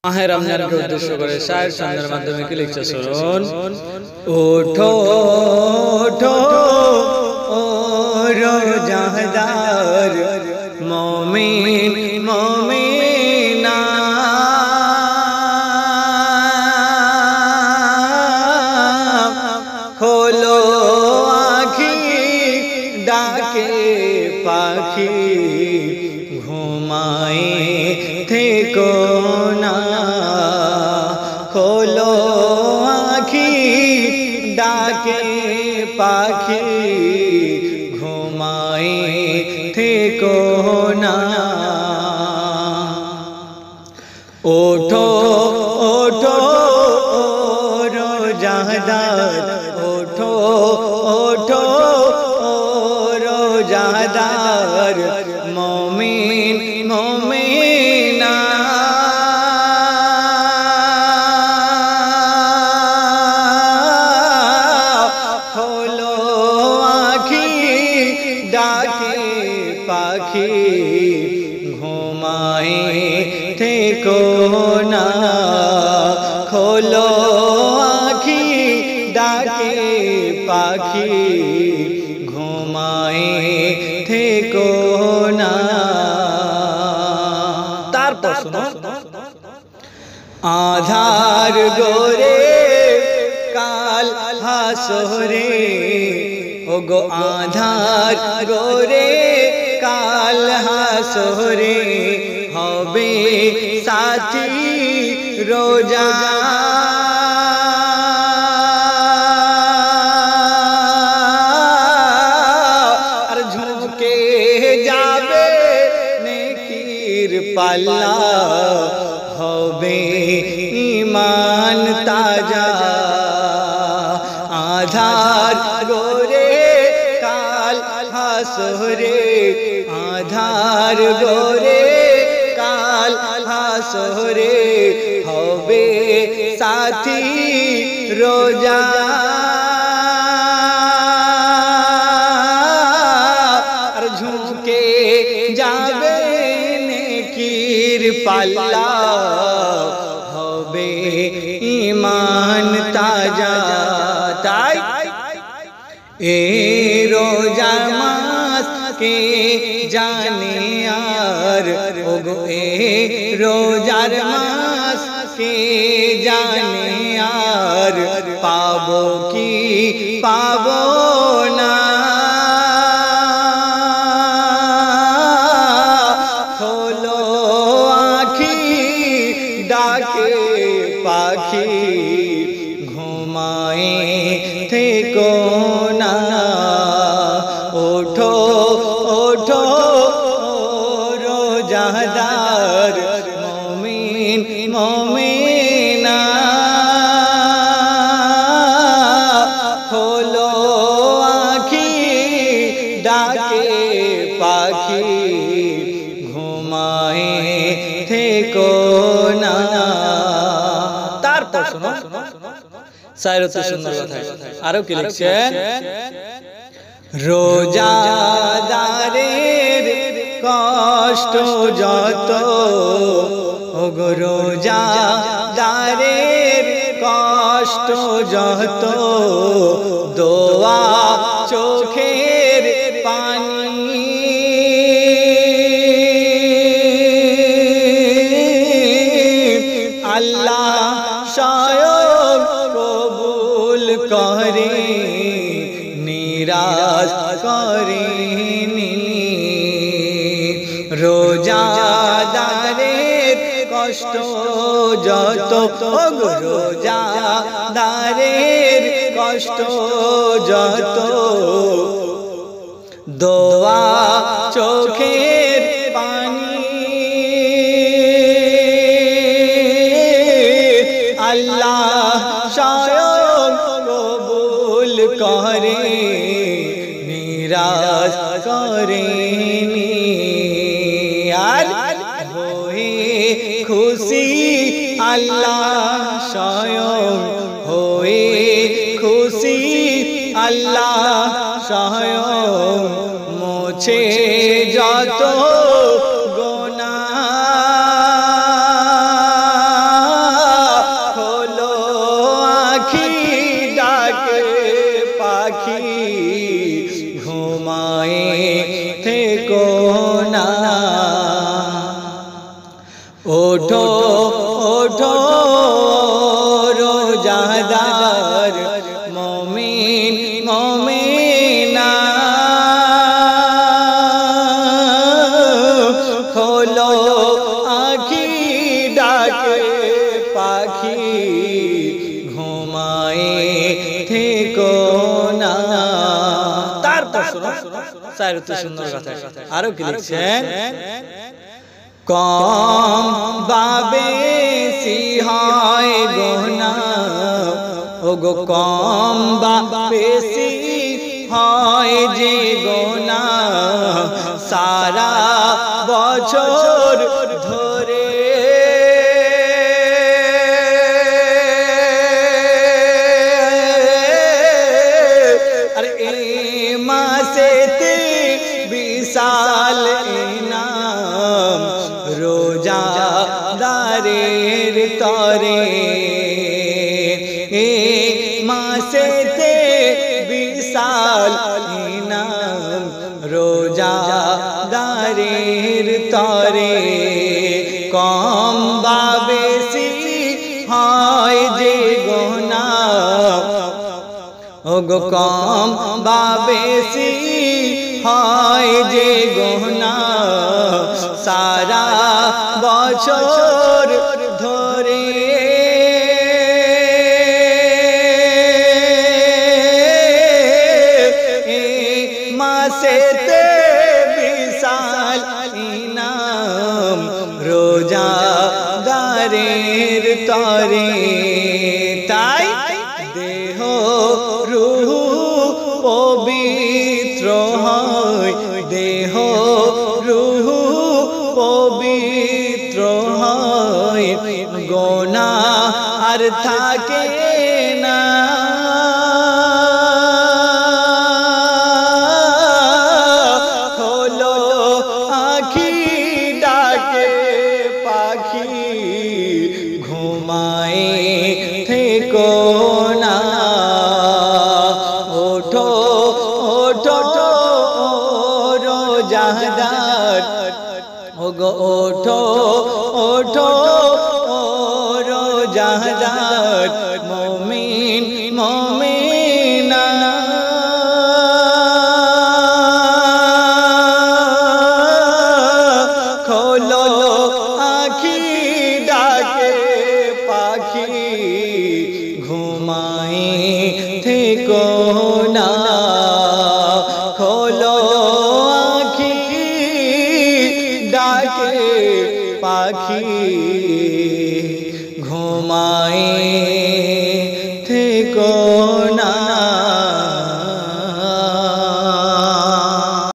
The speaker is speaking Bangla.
মাহে রমজানকে উদ্দেশ্য করে শায়ের সন্ধ্যার মাধ্যমে কি লিখছে শুনুন। ওঠো ওঠো ও রোজাদার মুমিন মুমিনা, খোলো আঁখি ডাকে পাখি, ঘুমায়ে থেকো না। খোলো আঁখি ডাকে পাখি, ঘুমায়ে থেকো না। ওঠো ওঠো ও রোজাদার, ওঠো ওঠো ও রোজাদার মুমিন মুমিনা, খোলো আঁখি ডাকে পাখি, ঘুমায়ে থেকো না। খোলো আঁখি ডাকে পাখি, ঘুমায়ে থেকো না। তারপর শোনো, আধার গোরে কাল হাসরে, ওগো আধার গোরে কাল হাসরে, হবে সাথী রোজা। আর ঝুঁকে যাবে নেকির পাল্লা, হবে ঈমান তাজা। আধার গোরে কাল হাসরে, আধার গোরে কাল হাসরে, হবে সাথী রোজা। আর ঝুঁকে যাবে নেকির পাল্লা, হবে ঈমান তাজা। তাই এ রোজা মাস কে জানে আর, ওগো এ রোজার মাস কে জানে আর, পাবো কি পাবো না। খোলো আঁখি ডাকে পাখি, ঘুমায়ে থেকো না। ওঠো ওঠো ও রোজাদার মুমিন মুমিনা, খোলো আঁখি ডাকে পাখি, ঘুমায়ে থেকো না। তারপর শোনো, সাইরতে সুন্দর কথা আরো কি লিখছেন। রোজাদারের কষ্ট যত, ওগো রোজাদারের কষ্ট যত, দোয়া চোখের পানি, আল্লাহ স্বয়ং কবুল করে, নিরাশ করেনি। রোজাদারের কষ্ট যত, ওগো রোজাদারের কষ্ট যত, দোয়া চোখের পানি, আল্লাহ স্বয়ং কবুল করে, নিরাশ করেনি। আর হয়ে খুশি আল্লাহ স্বয়ং, হয়ে খুশি আল্লাহ স্বয়ং, মুছে যত গুনাহ, ওঠো রোজাদার মুমিন মুমিনা খোলো আঁখি ডাকে পাখি ঘুমায়ে থেকো না। তারপর শোনো চারটি সুন্দর কথা আরো কি লিখছেন কম বাবে সিহায় গোনা ওগো কম বাবে সিহায় যে গোনা সারা বছর ধরে আরে এই মাসেতে বিশাল ইনাম রোজাদারের তরে এই মাসেতে বিশাল ইনাম রোজাদারের তরে কম বা বেশি হয় যে গোনা ওগো কম বা বেশি হয় যে গোনা সারা বছর ধরে মাসেতে বিশাল ইনাম রোজাদারের তরে তাই দেহ রূহ পবিত্র হয় দেহ রূহ পবিত্র হয় গোনা আর থাকে না খোলো আঁখি ডাকে পাখি ঘুমায়ে থেকো না ওঠো ওঠো রোজাদার ওগো ওঠো ওঠো রোজাদার মুমিন মুমিনা খোলো আঁখি ডাকে পাখি ঘুমায়ে থেকো না খোলো আঁখি ডাকে পাখি ঘুমায়ে